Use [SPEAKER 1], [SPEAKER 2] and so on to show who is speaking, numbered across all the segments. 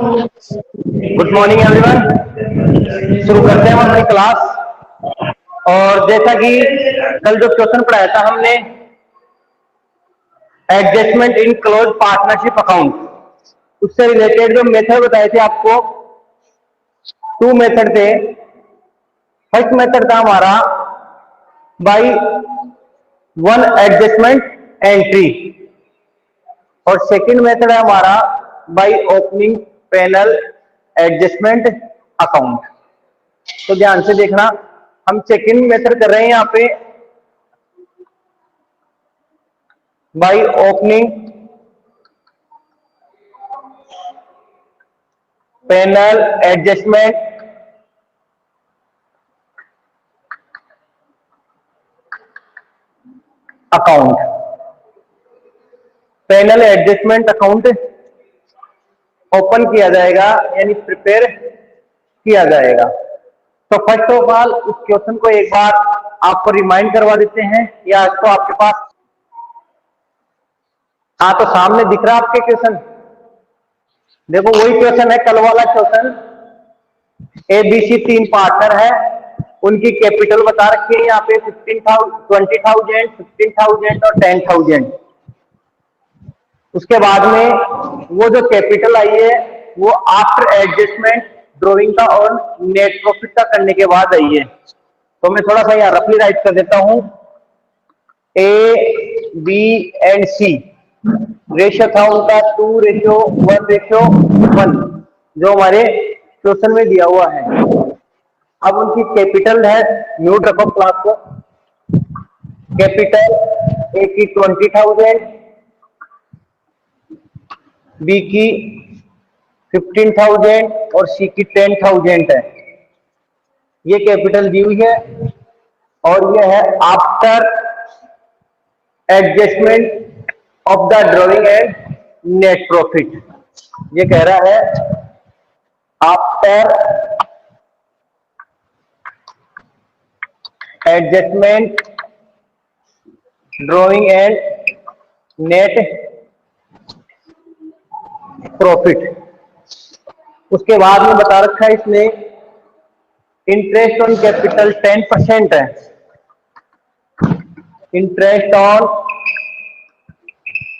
[SPEAKER 1] Good morning everyone. शुरू करते हैं हम अपनी क्लास। और जैसा कि कल जो क्वेश्चन पढ़ाया था हमने, adjustment in close partnership account, उससे रिलेटेड जो मेथड बताए थे आपको, 2 मेथड थे। फर्स्ट मेथड था हमारा बाय वन एडजस्टमेंट एंट्री, और सेकंड मेथड है हमारा by opening panel adjustment account. तो ध्यान से देखना, हम सेकंड मेथड कर रहे हैं यहां पे by opening panel adjustment account. Panel adjustment account open किया जाएगा, यानी प्रिपेयर किया जाएगा। तो फर्स्ट ऑफ ऑल उस क्वेश्चन को एक बार आपको रिमाइंड करवा देते हैं, या तो आपके पास तो सामने दिख रहा है आपके क्वेश्चन। देखो वही क्वेश्चन है कल वाला क्वेश्चन। एबीसी 3 पार्टनर है, उनकी कैपिटल बता रखी है यहाँ पे 15,000, 20,000, 15,000 और 10,000। उसके बाद में वो जो कैपिटल आई है वो आफ्टर एडजस्टमेंट ड्रॉइंग का और नेट प्रॉफिट का करने के बाद आई है। तो मैं थोड़ा सा यहाँ रफली राइट कर देता हूं। A B and C ratio था उनका 2:1:1, जो हमारे क्वेश्चन में दिया हुआ है। अब उनकी कैपिटल है, म्यूट रखो क्लास को। कैपिटल ए की 20,000, बी की 15,000 और सी की 10,000 है। ये कैपिटल दी हुई है, और ये है after adjustment of the drawing and net profit. ये कह रहा है after adjustment drawing and net profit. उसके बाद में बता रखा है इसमें इंटरेस्ट ऑन कैपिटल 10% है। इंटरेस्ट ऑन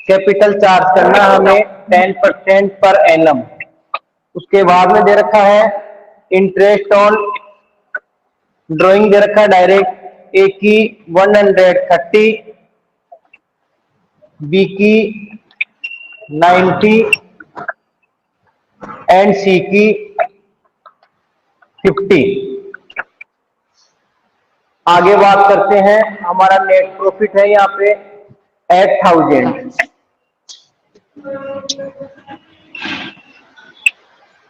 [SPEAKER 1] कैपिटल चार्ज करना हमें 10% पर एनम। उसके बाद में दे रखा है इंटरेस्ट ऑन ड्राइंग दे रखा है डायरेक्ट, ए की 130, बी की 90 एंड सी की 50। आगे बात करते हैं, हमारा नेट प्रॉफिट है यहाँ पे 8,000।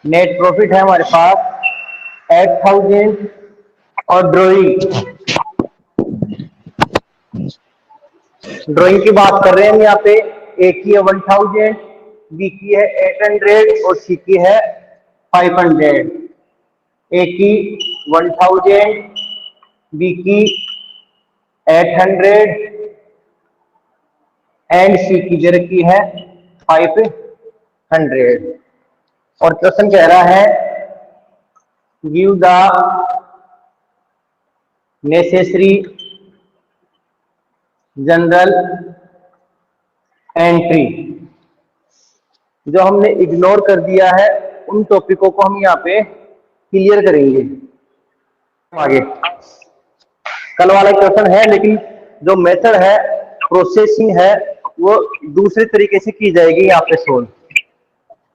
[SPEAKER 1] नेट प्रॉफिट है हमारे पास 8,000, और ड्राइंग की बात कर रहे हैं हम यहाँ पे। ए की है 1,000, बी की है 800 और सी की है 500। ए की 1,000, बी की 800 एंड सी की दे रखी है 500। और क्वेश्चन कह रहा है give the necessary general entry. जो हमने इग्नोर कर दिया है उन टॉपिकों को हम यहाँ पे क्लियर करेंगे। आगे कल वाला क्वेश्चन है, लेकिन जो मेथड है, प्रोसेसिंग है, वो दूसरे तरीके से की जाएगी यहाँ पे सोल्व।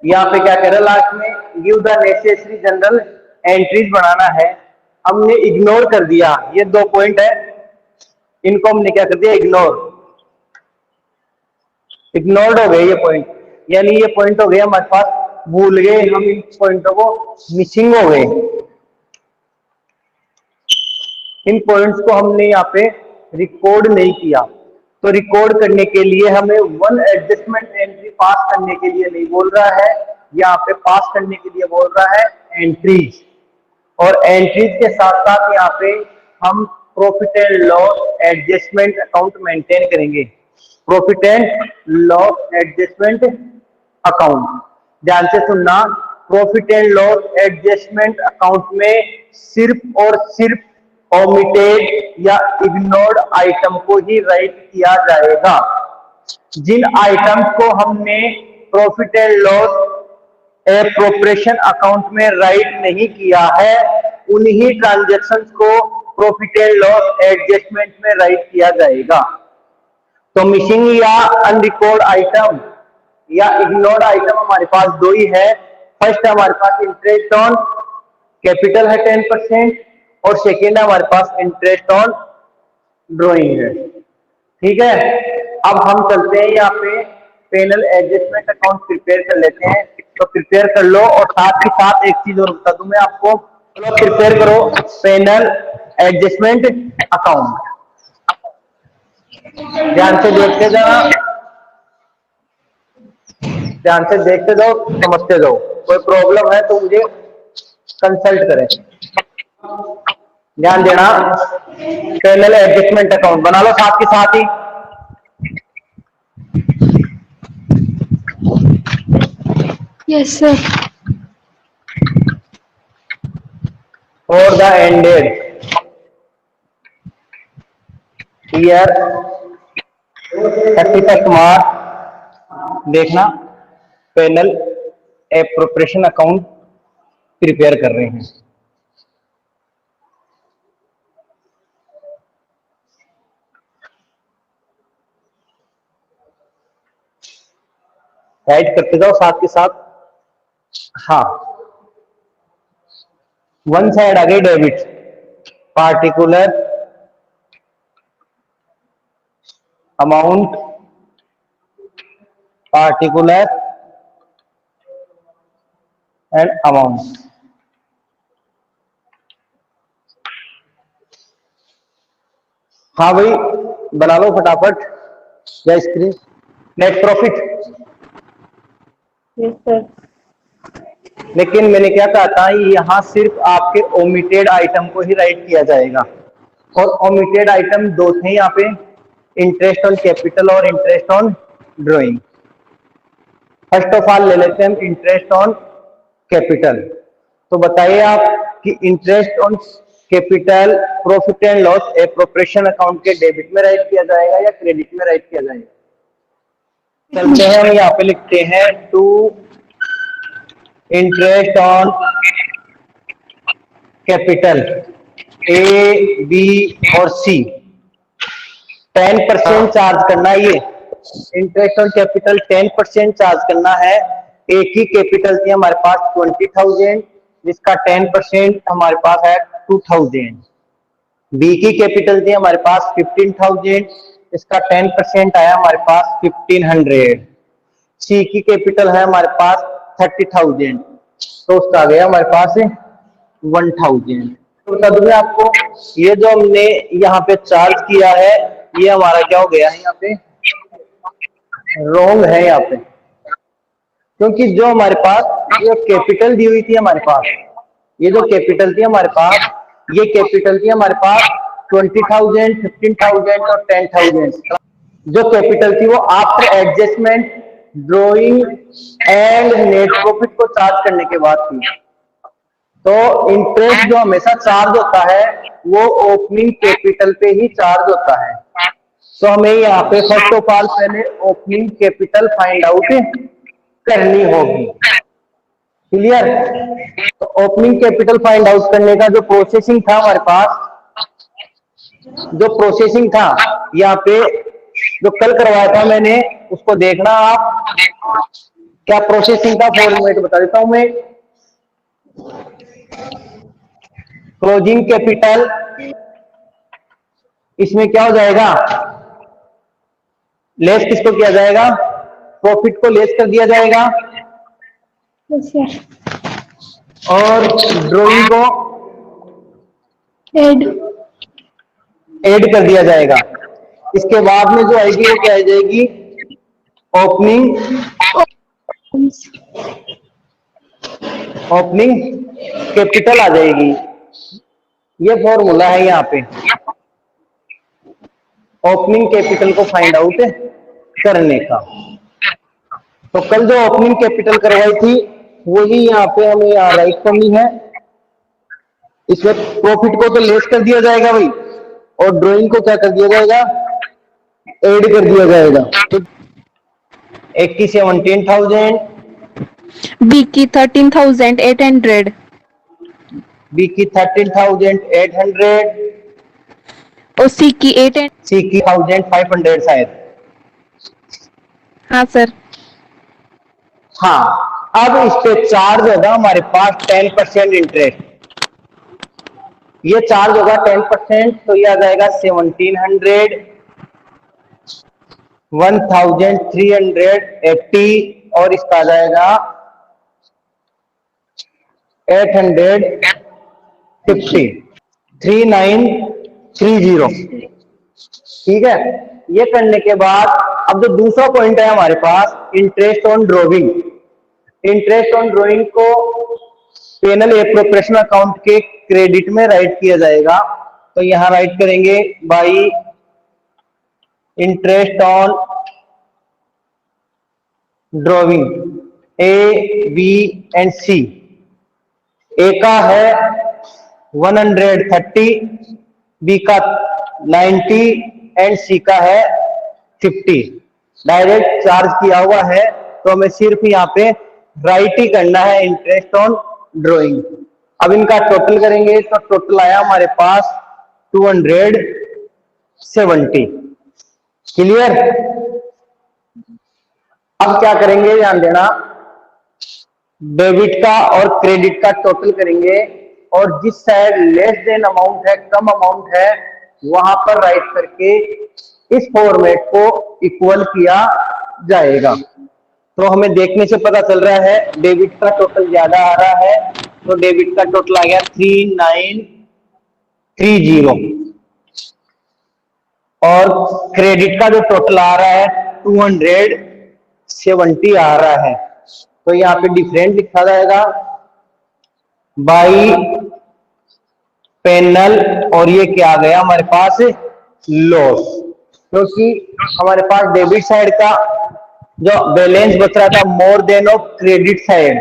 [SPEAKER 1] यहाँ पे क्या कह रहा है लास्ट में, give the necessary journal entries बनाना है। हमने इग्नोर कर दिया, ये 2 पॉइंट है, इनको हमने क्या कर दिया, इग्नोर्ड हो गए ये पॉइंट। यानी ये पॉइंट हो गए हमारे पास, भूल गए हम, इन पॉइंटों को मिसिंग हो गए। इन पॉइंट्स को हमने यहाँ पे रिकॉर्ड नहीं किया। तो रिकॉर्ड करने के लिए हमें वन एडजस्टमेंट एंट्री पास करने के लिए नहीं बोल रहा है, यहाँ पे पास करने के लिए बोल रहा है एंट्रीज। और एंट्रीज के साथ साथ यहाँ पे हम profit and loss adjustment account maintain करेंगे। Profit and loss adjustment account, ध्यान से सुनना। Profit and loss adjustment account में सिर्फ और सिर्फ ओमिटेड या इग्नोर्ड आइटम को ही राइट किया जाएगा। जिन आइटम्स को हमने profit and loss appropriation account में राइट नहीं किया है, उन्हीं ट्रांजैक्शंस को प्रॉफिट एंड लॉस एडजस्टमेंट में राइट किया जाएगा। तो मिसिंग या अनरिकॉर्ड आइटम या इग्नोर्ड आइटम हमारे पास दो ही है। फर्स्ट है हमारे पास इंटरेस्ट ऑन कैपिटल है 10% और सेकेंड है हमारे पास इंटरेस्ट ऑन ड्रॉइंग है। ठीक है, अब हम चलते हैं यहाँ पे पेनल एडजस्टमेंट अकाउंट प्रिपेयर कर लेते हैं। तो प्रिपेयर कर लो और साथ ही साथ एक चीज और बता दूं मैं आपको, चलो प्रिपेयर करो पेनल एडजस्टमेंट अकाउंट। ध्यान से देखते जाना, ध्यान से देखते जाओ, समझते जाओ। कोई प्रॉब्लम है तो मुझे कंसल्ट करें। ध्यान देना, पेनल एडजस्टमेंट अकाउंट बना लो साथ के साथ ही।
[SPEAKER 2] Yes sir.
[SPEAKER 1] For the ended year 31 March देखना पेनल एप्रोप्रिएशन अकाउंट प्रिपेयर कर रहे हैं। राइट करते जाओ साथ के साथ। हाँ, वन साइड आ गई debit, particular amount, particular and amount. हाँ भाई, बना लो फटाफट या screen. Net profit,
[SPEAKER 2] yes sir.
[SPEAKER 1] लेकिन मैंने क्या कहा था, यहाँ सिर्फ आपके ओमिटेड आइटम को ही राइट किया जाएगा। और ओमिटेड आइटम दो थे यहाँ पे, इंटरेस्ट ऑन कैपिटल और interest on drawing. First of all ले लेते हैं हम इंटरेस्ट ऑन कैपिटल। तो बताइए आप कि interest on capital profit and loss appropriation account के डेबिट में राइट किया जाएगा या क्रेडिट में राइट किया जाएगा? चलते हैं, हम यहाँ पे लिखते हैं to interest on capital A B और सी 10% चार्ज करना है। ये इंटरेस्ट ऑन कैपिटल 10% चार्ज करना है। एक ही कैपिटल थी हमारे पास 20,000, जिसका 10% हमारे पास है 2,000। बी की कैपिटल थी हमारे पास 15,000, इसका 10% आया हमारे पास 1,500। सी की कैपिटल है हमारे पास 30,000, तो उसका आ गया हमारे पास 1,000। तो बता दूं मैं आपको, ये जो हमने यहाँ पे चार्ज किया है, ये हमारा क्या हो गया है, यहाँ पे रॉन्ग है यहाँ पे। क्योंकि जो हमारे पास ये कैपिटल दी हुई थी हमारे पास, ये जो कैपिटल थी हमारे पास, ये कैपिटल थी हमारे पास 20,000, 15,000 और 10,000। जो कैपिटल थी वो after adjustment drawing and net profit को चार्ज करने के बाद थी। तो इंटरेस्ट जो हमेशा चार्ज होता है वो ओपनिंग कैपिटल पे ही चार्ज होता है। तो हमें यहाँ पे फर्स्ट ऑफ ऑल पहले ओपनिंग कैपिटल फाइंड आउट करनी होगी। क्लियर? तो ओपनिंग कैपिटल फाइंड आउट करने का जो प्रोसेसिंग था हमारे पास, जो प्रोसेसिंग था यहाँ पे जो कल करवाया था मैंने, उसको देखना आप। क्या प्रोसेसिंग का फॉर्मेट बता देता हूं मैं। क्लोजिंग कैपिटल, इसमें क्या हो जाएगा, लेस किसको किया जाएगा, प्रॉफिट को लेस कर दिया जाएगा।
[SPEAKER 2] Yes sir.
[SPEAKER 1] और ड्रॉइंग को
[SPEAKER 2] एड
[SPEAKER 1] ऐड कर दिया जाएगा। इसके बाद में जो आएगी वो क्या आ जाएगी, ओपनिंग कैपिटल आ जाएगी। ये फॉर्मूला है यहाँ पे ओपनिंग कैपिटल को फाइंड आउट करने का। तो कल जो ओपनिंग कैपिटल करवाई थी वही यहाँ पे हमें यहाँ राइट करनी है। इसमें प्रॉफिट को तो लेस कर दिया जाएगा भाई, और ड्राइंग को क्या कर दिया जाएगा, ऐड कर दिया जाएगा। तो एक की 17,000,
[SPEAKER 2] B की 13,800,
[SPEAKER 1] बी की 13,800,
[SPEAKER 2] और C की 8 and
[SPEAKER 1] सी की 1,500 शायद।
[SPEAKER 2] हाँ सर।
[SPEAKER 1] हाँ, अब इस पे चार्ज होगा हमारे पास 10% इंटरेस्ट। ये चार्ज होगा 10%, तो ये आ जाएगा 1700, 1380, और इसका आ जाएगा 850, 3930। ठीक है। ये करने के बाद अब जो दूसरा पॉइंट है हमारे पास, interest on drawing. Interest on drawing को पेनल एप्रोप्रिएशन अकाउंट के क्रेडिट में राइट किया जाएगा। तो यहां राइट करेंगे by interest on drawing, A B and C. A का है 130, बी का 90 एंड सी का है 50। डायरेक्ट चार्ज किया हुआ है, तो हमें सिर्फ यहाँ पे राइट ही करना है इंटरेस्ट ऑन ड्रॉइंग। अब इनका टोटल करेंगे तो टोटल आया हमारे पास 270। क्लियर। अब क्या करेंगे, ध्यान देना, डेबिट का और क्रेडिट का टोटल करेंगे, और जिस साइड लेस देन अमाउंट है, कम अमाउंट है, वहां पर राइट करके इस फॉर्मेट को इक्वल किया जाएगा। तो हमें देखने से पता चल रहा है डेबिट का टोटल ज्यादा आ रहा है, तो डेबिट का टोटल आ गया 3930, और क्रेडिट का जो टोटल आ रहा है 270 आ रहा है। तो यहाँ पे डिफरेंट लिखा जाएगा बाई पेनल, और ये क्या आ गया हमारे पास, लॉस। क्योंकि हमारे पास डेबिट साइड का जो बैलेंस बच रहा था more than of credit side,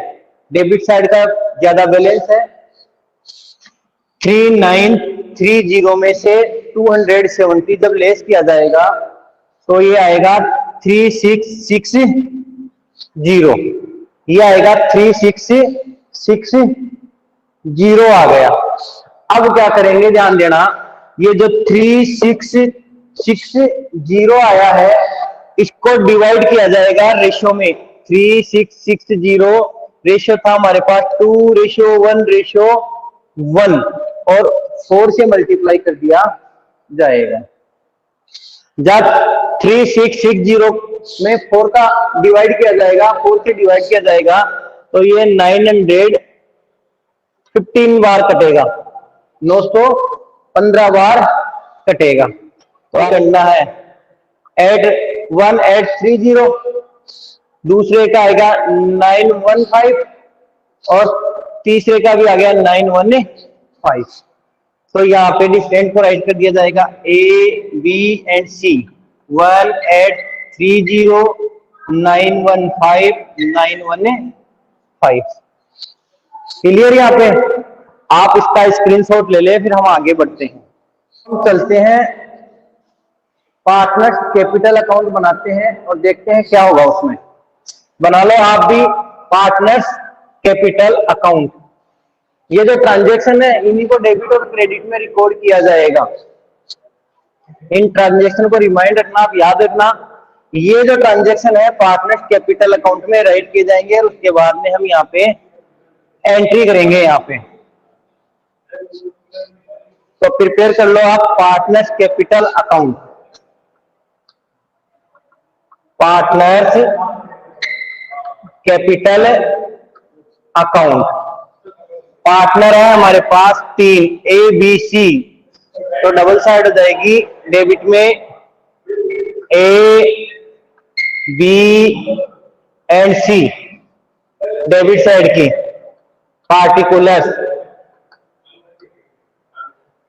[SPEAKER 1] debit side का ज्यादा बैलेंस है। 3930 में से 270 जब लेस किया जाएगा तो ये आएगा 3660, ये आएगा 3660 आ गया। अब क्या करेंगे, ध्यान देना, ये जो 3660 आया है, इसको डिवाइड किया जाएगा रेशो में। 3660 रेशो था हमारे पास 2:1:1, और 4 से मल्टीप्लाई कर दिया जाएगा। जब 3660 में 4 का डिवाइड किया जाएगा, 4 से डिवाइड किया जाएगा, तो ये 915 बार कटेगा, 915 बार कटेगा। तो करना है ऐड 1830, दूसरे का आएगा 915, और तीसरे का भी आ गया 915। तो यहाँ पे डिफरेंट को राइट कर दिया जाएगा A B and C, 1830, 915, 915। Clear. यहाँ पे आप इसका स्क्रीनशॉट ले ले, फिर हम आगे बढ़ते हैं। हम चलते हैं पार्टनर्स कैपिटल अकाउंट बनाते हैं और देखते हैं क्या होगा उसमें। बना लो आप भी पार्टनर्स कैपिटल अकाउंट। ये जो ट्रांजैक्शन है इन्हीं को डेबिट और क्रेडिट में रिकॉर्ड किया जाएगा। इन ट्रांजैक्शन को रिमाइंड रखना, आप याद रखना, ये जो ट्रांजैक्शन है पार्टनर्स कैपिटल अकाउंट में राइट किए जाएंगे, और उसके बाद में हम यहाँ पे एंट्री करेंगे। यहाँ पे तो प्रिपेयर कर लो आप partners capital account. Partners capital account, partner है हमारे पास 3, ए बी सी, तो डबल साइड हो जाएगी। डेबिट में A B and C, debit side की। पार्टिकुलर्स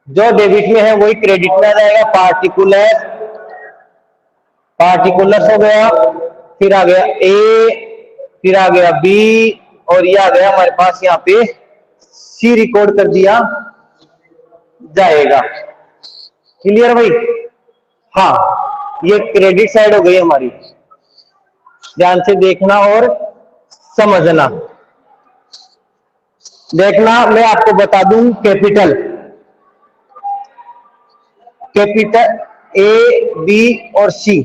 [SPEAKER 1] जो डेबिट में है वही क्रेडिट में आ जाएगा। पार्टिकुलर्स, पार्टिकुलर्स हो गया, फिर आ गया ए, फिर आ गया बी, और ये आ गया हमारे पास यहाँ पे सी रिकॉर्ड कर दिया जाएगा। क्लियर भाई? हाँ, ये क्रेडिट साइड हो गई हमारी। ध्यान से देखना और समझना। देखना, मैं आपको बता दूं कैपिटल ए बी और सी,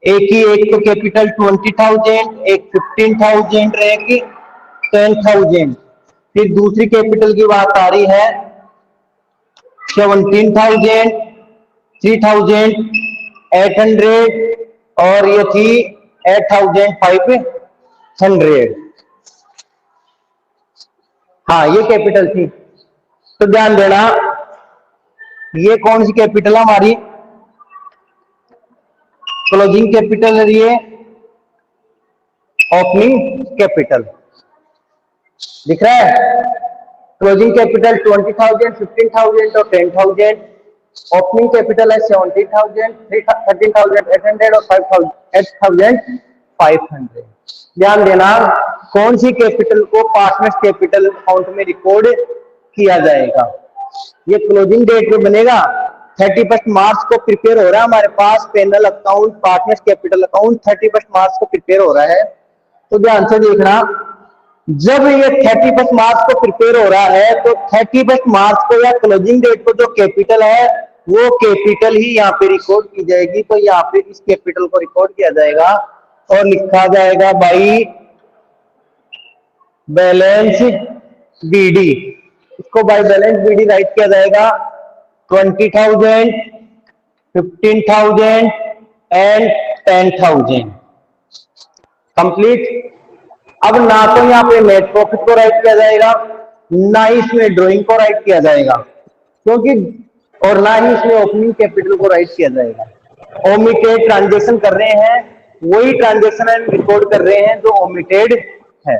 [SPEAKER 1] एक तो कैपिटल 20,000, एक 15,000 रहेगी, 10,000। फिर दूसरी कैपिटल की बात आ रही है 17,000, 3,800 और ये थी 8,500। हाँ, ये कैपिटल थी। तो ध्यान देना, ये कौन सी कैपिटल है हमारी? क्लोजिंग कैपिटल है ये, ओपनिंग कैपिटल। दिख रहा है? क्लोजिंग कैपिटल 20,000, 15,000 और 10,000। ओपनिंग कैपिटल है 17,000, 13,800 और 8,500। ध्यान देना, कौन सी कैपिटल को पार्टनर्स कैपिटल अकाउंट में रिकॉर्ड किया जाएगा। ये क्लोजिंग डेट पे बनेगा। 31 मार्च को प्रिपेयर हो रहा है हमारे पास PNL account, partners capital account 31 March को प्रिपेयर हो रहा है। तो ध्यान से देखना, जब ये 31 मार्च को प्रिपेयर हो रहा है तो 31 मार्च को या क्लोजिंग डेट को जो कैपिटल है वो कैपिटल ही यहाँ पे रिकॉर्ड की जाएगी। तो यहाँ पे इस कैपिटल को रिकॉर्ड किया जाएगा और लिखा जाएगा बाई बैलेंस बीडी। इसको बाई बैलेंस बीडी राइट किया जाएगा 20,000, 15,000 एंड 10,000। कंप्लीट। अब ना तो यहाँ पे नेट प्रॉफिट को राइट किया जाएगा, ना ही इसमें ड्रॉइंग को राइट किया जाएगा, क्योंकि और ना ही इसमें ओपनिंग कैपिटल को राइट किया जाएगा। ओमिटेड ट्रांजेक्शन कर रहे हैं, वही ट्रांजेक्शन हम रिकॉर्ड कर रहे हैं जो ओमिटेड है।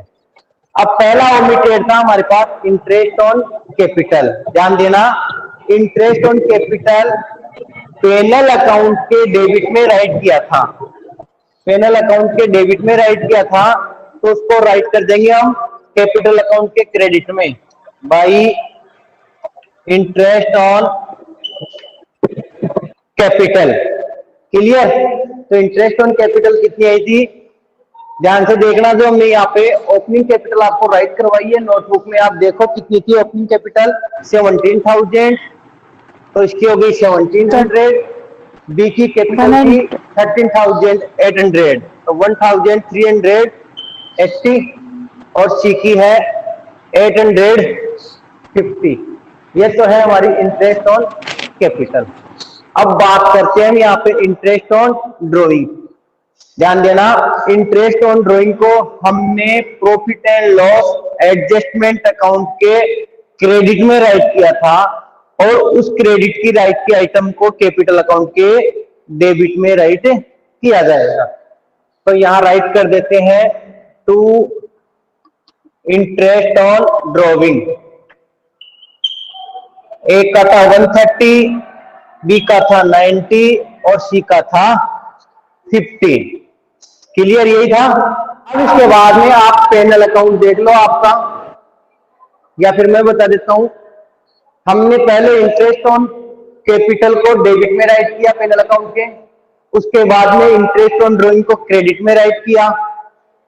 [SPEAKER 1] अब पहला ओमिटेड था हमारे पास इंटरेस्ट ऑन कैपिटल। ध्यान देना, interest on capital P&L account के डेबिट में राइट किया था, पेनल अकाउंट के डेबिट में राइट किया था, तो उसको राइट कर देंगे हम कैपिटल अकाउंट के क्रेडिट में by interest on capital. Clear? तो इंटरेस्ट ऑन कैपिटल कितनी आई थी? ध्यान से देखना, जो हमने यहाँ पे ओपनिंग कैपिटल आपको राइट करवाई है नोटबुक में, आप देखो कितनी थी ओपनिंग कैपिटल 17,000, तो इसकी हो गई 1700। बी की कैपिटल थी 13,800, तो 1,380 और सी की है 850। ये तो है हमारी इंटरेस्ट ऑन कैपिटल। अब बात करते हैं हम यहाँ पे इंटरेस्ट ऑन ड्रॉइंग। ध्यान देना, इंटरेस्ट ऑन ड्रॉइंग को हमने profit and loss adjustment account के क्रेडिट में राइट किया था और उस क्रेडिट की राइट की आइटम को कैपिटल अकाउंट के डेबिट में राइट किया जाएगा। तो यहां राइट कर देते हैं टू इंटरेस्ट ऑन ड्रॉइंग। एक का था 130, बी का था 90 और सी का था 50। क्लियर? यही था। अब इसके बाद में आप पेनल अकाउंट देख लो आपका, या फिर मैं बता देता हूं। हमने पहले इंटरेस्ट ऑन कैपिटल को डेबिट में राइट किया पेनल अकाउंट के, उसके बाद में इंटरेस्ट ऑन ड्रॉइंग को क्रेडिट में राइट किया,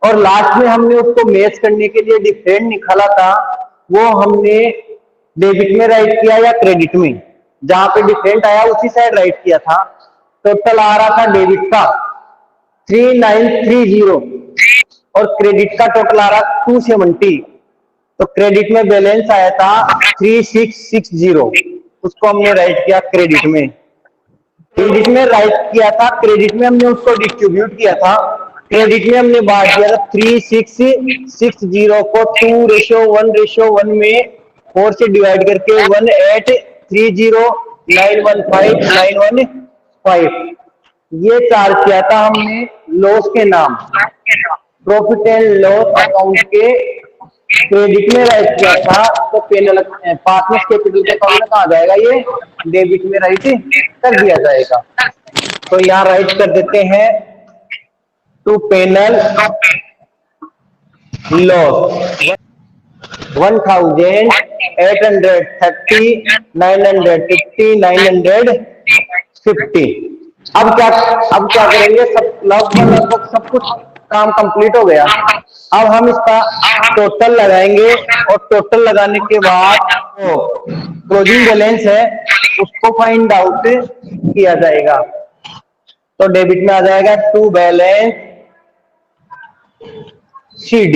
[SPEAKER 1] और लास्ट में हमने उसको मैच करने के लिए डिफरेंट निकाला था, वो हमने डेबिट में राइट किया या क्रेडिट में, जहां पे डिफरेंट आया उसी साइड राइट किया था। टोटल आ रहा था डेबिट का 3930 और क्रेडिट का टोटल आ रहा 270। तो क्रेडिट में बैलेंस आया था 3660, उसको हमने राइट किया क्रेडिट में। क्रेडिट में राइट किया था, क्रेडिट में हमने उसको डिस्ट्रीब्यूट किया था, क्रेडिट में हमने बांट दिया था 3660 को 2:1:1 में 4 से डिवाइड करके 1,830,915,915 ये चार्ज किया था हमने लॉस के नाम, प्रॉफिट एंड लॉस अकाउंट के क्रेडिट में राइट किया था। तो पेनल पार्टनर्स कैपिटल के अकाउंट में कहा जाएगा, ये डेबिट में राइट कर दिया जाएगा। तो यहाँ राइट कर देते हैं टू पेनल लॉस 1830, 950, 950। अब क्या करेंगे, सब लगभग सब कुछ काम कंप्लीट हो गया। अब हम इसका टोटल लगाएंगे और टोटल लगाने के बाद जो क्लोजिंग बैलेंस है उसको फाइंड आउट किया जाएगा। तो डेबिट में आ जाएगा टू बैलेंस CD।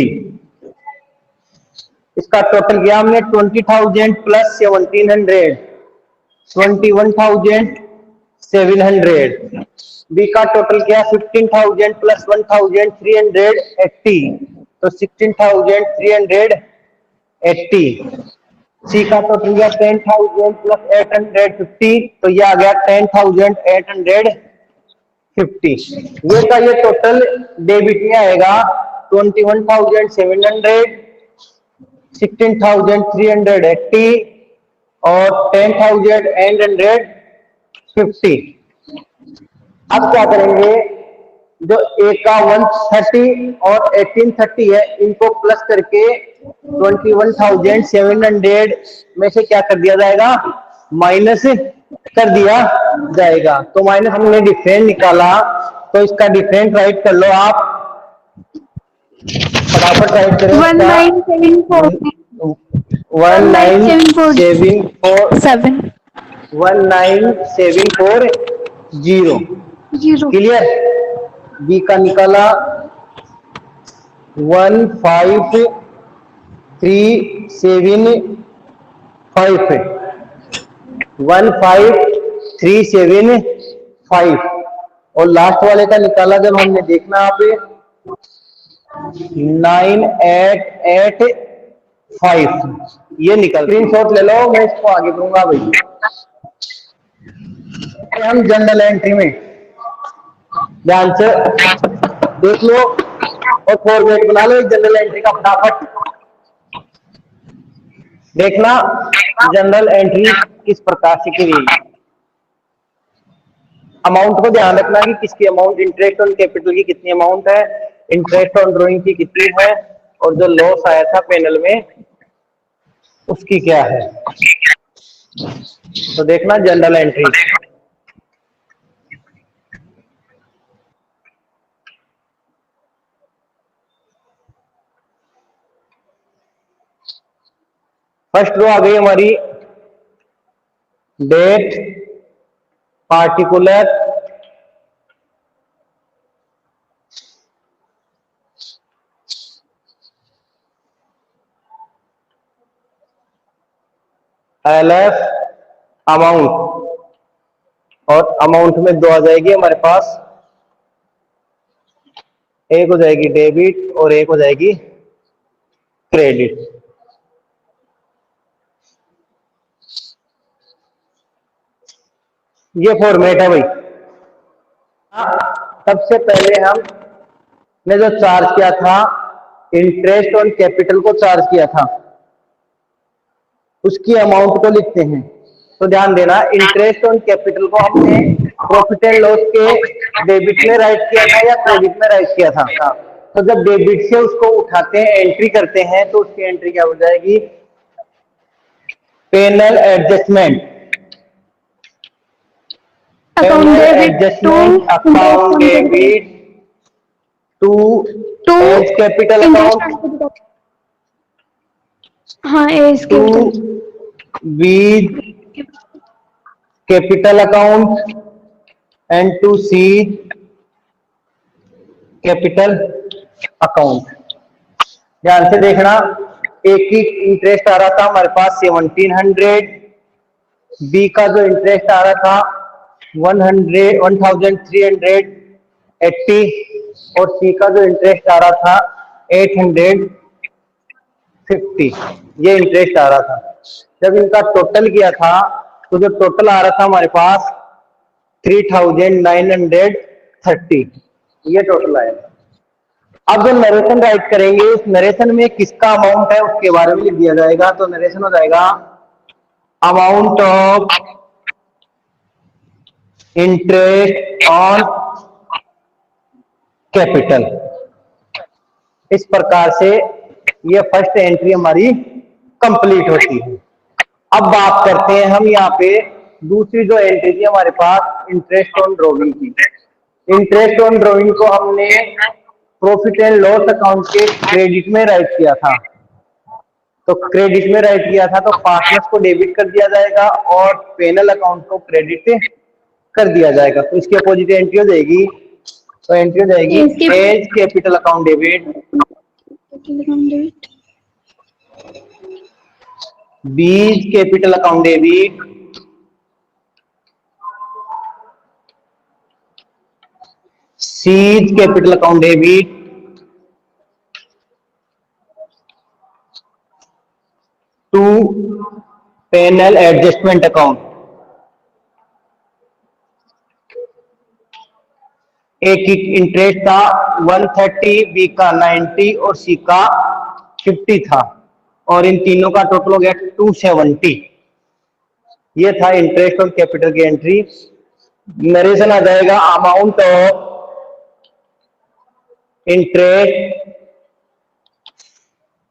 [SPEAKER 1] इसका टोटल किया हमने 20,000 प्लस 1,700, 21,700। बी का टोटल किया 15,000 प्लस 1,380, तो 16,380। सी का टोटल किया 10,000 प्लस 850, तो ये आ गया 10,850। ये टोटल डेबिट में आएगा 21,700, 16,380 और 10,850। अब क्या करेंगे, जो ए का 130 और 1830 है इनको प्लस करके 21,700 में से क्या कर दिया जाएगा, माइनस कर दिया जाएगा। तो माइनस हमने डिफरेंस निकाला, तो इसका डिफरेंस राइट कर लो आप, फटाफट राइट करो। 19,740 क्लियर। बी का निकाला 15,375 और लास्ट वाले का निकाला जब हमने देखना आप 9,885। ये निकल, स्क्रीनशॉट ले लो, मैं इसको आगे करूंगा भाई। हम जनरल एंट्री में ध्यान से देख लो और फॉर्मेट बना लो जनरल एंट्री का फटाफट। देखना जनरल एंट्री किस प्रकार से की गई। अमाउंट को ध्यान रखना कि किसकी अमाउंट, इंटरेस्ट ऑन कैपिटल की कितनी अमाउंट है, इंटरेस्ट ऑन ड्रॉइंग की कितनी है, और जो लॉस आया था पैनल में उसकी क्या है। तो देखना जनरल एंट्री। फर्स्ट रो आ गई हमारी, डेट पार्टिकुलर LF अमाउंट, और अमाउंट में दो आ जाएगी हमारे पास, एक हो जाएगी डेबिट और एक हो जाएगी क्रेडिट। ये फॉर्मेट है भाई। सबसे पहले हमने जो चार्ज किया था, इंटरेस्ट ऑन कैपिटल को चार्ज किया था, उसकी अमाउंट को लिखते हैं। तो ध्यान देना, इंटरेस्ट ऑन कैपिटल को हमने प्रॉफिट एंड लॉस के डेबिट में राइट किया था या क्रेडिट में राइट किया था। तो जब डेबिट से उसको उठाते हैं, एंट्री करते हैं, तो उसकी एंट्री क्या हो जाएगी, PNL adjustment, adjustment account debit to capital account,
[SPEAKER 2] हाँ A's
[SPEAKER 1] to with capital account and to C capital account. ध्यान से देखना, एक ही इंटरेस्ट आ रहा था हमारे पास 1700, बी का जो इंटरेस्ट आ रहा था 1380 और सी का जो इंटरेस्ट आ रहा था 850। ये इंटरेस्ट आ रहा था। जब इनका टोटल किया था तो जो टोटल आ रहा था हमारे पास 3,930, ये टोटल आया था। अब जो नरेशन राइट करेंगे, उस नरेशन में किसका अमाउंट है उसके बारे में लिख दिया जाएगा। तो नरेशन हो जाएगा amount of interest on capital. इस प्रकार से ये फर्स्ट एंट्री हमारी कंप्लीट होती है। अब बात करते हैं हम यहाँ पे दूसरी जो एंट्री थी हमारे पास, इंटरेस्ट ऑन ड्रॉइंग की। इंटरेस्ट ऑन ड्रॉइंग को हमने प्रॉफिट एंड लॉस अकाउंट के क्रेडिट में राइट किया था। तो क्रेडिट में राइट किया था तो पार्टनर्स को डेबिट कर दिया जाएगा और पेनल अकाउंट को क्रेडिट कर दिया जाएगा। तो इसकी अपोजिट एंट्री हो जाएगी, तो एंट्री हो जाएगी A's capital account debit, B's capital account debit, C's capital account debit, to P&L adjustment account. एक इंटरेस्ट था 130, बी का 90 और सी का 50 था, और इन तीनों का टोटल हो गया 270। ये था इंटरेस्ट ऑन कैपिटल की एंट्री। नरेशन आ जाएगा amount of interest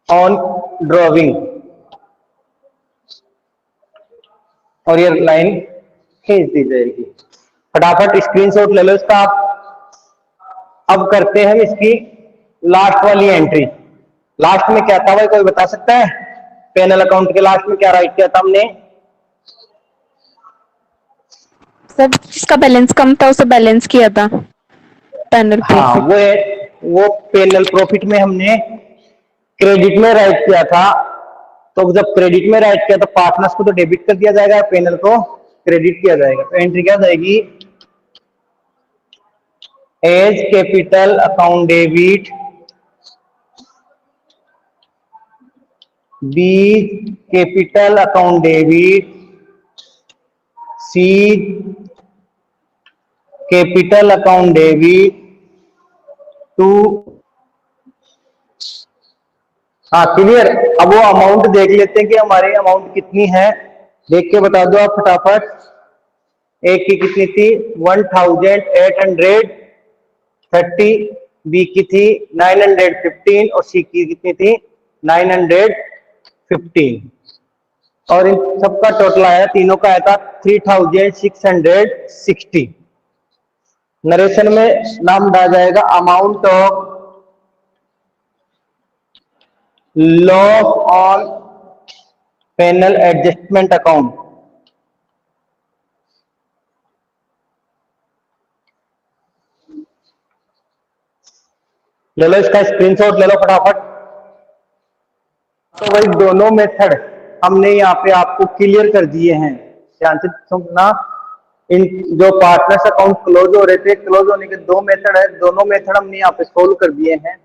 [SPEAKER 1] on drawing, और ये लाइन खींच दी जाएगी। फटाफट स्क्रीनशॉट ले लो इसका आप। अब करते हैं हम इसकी लास्ट वाली एंट्री। लास्ट में क्या था भाई, कोई बता सकता है? पेनल अकाउंट के लास्ट में क्या राइट किया था हमने?
[SPEAKER 2] सर जिसका बैलेंस कम था उसे बैलेंस किया था पैनल
[SPEAKER 1] हाँ,
[SPEAKER 2] प्रॉफिट।
[SPEAKER 1] वो पेनल प्रॉफिट में हमने क्रेडिट में राइट किया था। तो जब क्रेडिट में राइट किया तो पार्टनर्स को तो डेबिट कर दिया जाएगा, पेनल को क्रेडिट किया जाएगा। तो एंट्री क्या जाएगी? A's capital account debit, B capital account debit, C capital account debit, to. हाँ क्लियर। अब वो अमाउंट देख लेते हैं कि हमारी अमाउंट कितनी है, देख के बता दो आप फटाफट। एक की कितनी थी? 1830, बी की थी 915 और सी की कितनी थी? 915। और इन सबका टोटल आया, तीनों का आया था 3660। नरेशन में नाम डाला जाएगा amount of loss on P&L adjustment account. ले लो इसका स्क्रीनशॉट ले लो फटाफट। तो वही दोनों मेथड हमने यहाँ पे आपको क्लियर कर दिए हैं, ध्यान से सुनना। इन जो पार्टनर्स अकाउंट क्लोज हो रहे थे, क्लोज होने के दो मेथड है, दोनों मेथड हमने यहाँ पे सोल्व कर दिए हैं।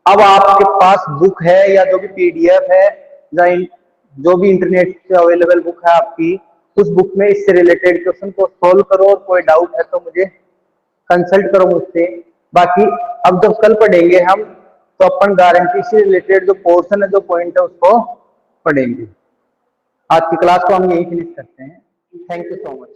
[SPEAKER 1] अब आपके पास बुक है या जो भी पीडीएफ है या जो भी इंटरनेट से अवेलेबल बुक है आपकी, उस बुक में इससे रिलेटेड क्वेश्चन को सोल्व करो, और कोई डाउट है तो मुझे कंसल्ट करो मुझसे। बाकी अब जब कल पढ़ेंगे हम, तो अपन गारंटी से रिलेटेड जो पोर्शन है, जो पॉइंट है, उसको पढ़ेंगे। आज की क्लास को हम यही फिनिश करते हैं। Thank you so much.